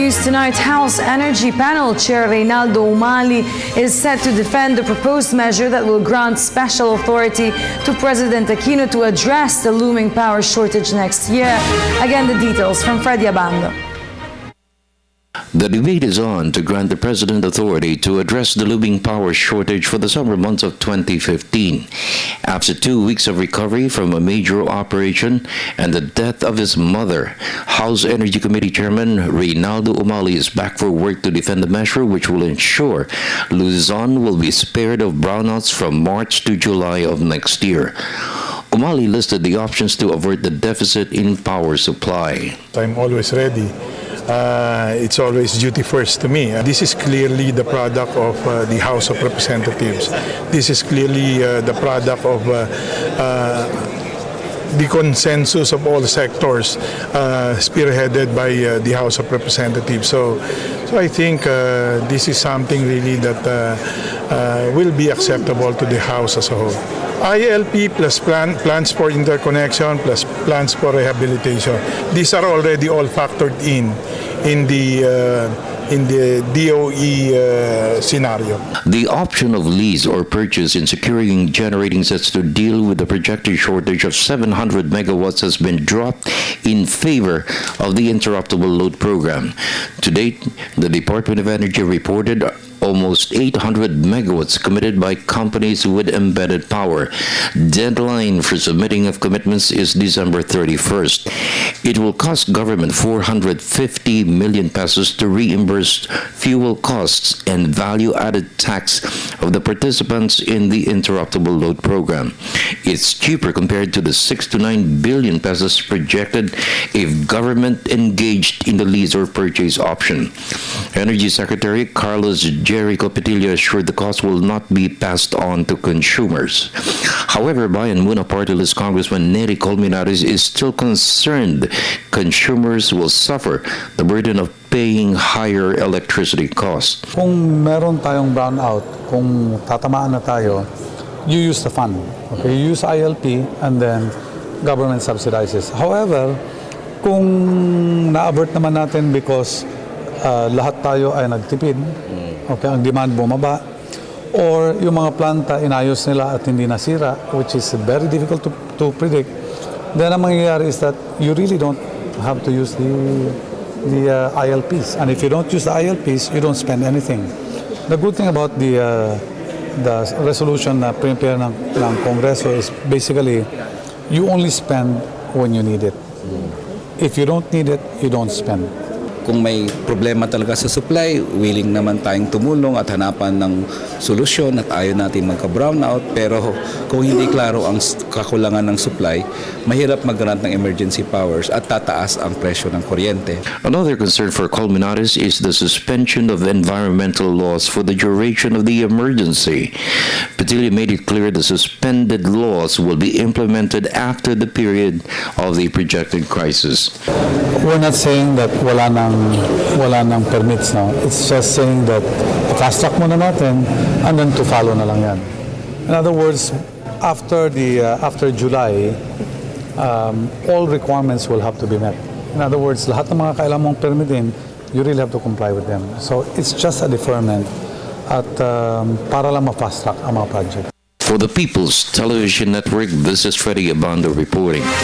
news tonight, House Energy Panel Chair Reynaldo Umali is set to defend the proposed measure that will grant special authority to President Aquino to address the looming power shortage next year. Again, the details from Freddie Abando. The debate is on to grant the President authority to address the looming power shortage for the summer months of 2015. After 2 weeks of recovery from a major operation and the death of his mother, House Energy Committee Chairman Reynaldo Umali is back for work to defend the measure which will ensure Luzon will be spared of brownouts from March to July of next year. Umali listed the options to avert the deficit in power supply. I'm always ready. It's always duty first to me. This is clearly the product of the House of Representatives. This is clearly the product of the consensus of all sectors spearheaded by the House of Representatives. So I think this is something really that will be acceptable to the House as a whole. ILP plus plans for interconnection plus plans for rehabilitation. These are already all factored in the DOE scenario. The option of lease or purchase in securing generating sets to deal with the projected shortage of 700 megawatts has been dropped in favor of the interruptible load program. To date, the Department of Energy reported almost 800 megawatts committed by companies with embedded power. Deadline for submitting of commitments is December 31st. It will cost government 450 million pesos to reimburse fuel costs and value-added tax of the participants in the interruptible load program. It's cheaper compared to the 6 to 9 billion pesos projected if government engaged in the lease or purchase option. Energy Secretary Carla Lizardo PM assured the cost will not be passed on to consumers. However, Bayan Muna Party List Congressman Neri is still concerned consumers will suffer the burden of paying higher electricity costs. Kung meron tayong brownout, kung tatamaan na tayo, you use the fund. Okay, you use ILP and then government subsidizes. However, kung na-avert naman natin because lahat tayo ay nagtipid, okay, ang demand bumaba, or yung mga planta inayos nila at hindi nasira, which is very difficult to predict, then ang mangyayari is that you really don't have to use the ILPs. And if you don't use the ILPs, you don't spend anything. The good thing about the resolution na prepare ng Kongreso is basically you only spend when you need it. If you don't need it, you don't spend. Kung may problema talaga sa supply, willing naman tayong tumulong at hanapan ng solusyon at ayaw natin magka-brownout. Pero kung hindi klaro ang kakulangan ng supply, mahirap mag-grant ng emergency powers at tataas ang presyo ng kuryente. Another concern for Colmenares is the suspension of environmental laws for the duration of the emergency. Petilla made it clear the suspended laws will be implemented after the period of the projected crisis. We're not saying that wala nang permits now. It's just saying that fast track muna natin and then to follow na lang yan. In other words, after July, all requirements will have to be met. In other words, lahat ng mga kailangan mong permitin, you really have to comply with them. So it's just a deferment at para lang ma-fast track ang mga project. For the People's Television Network, this is Freddie Abando reporting.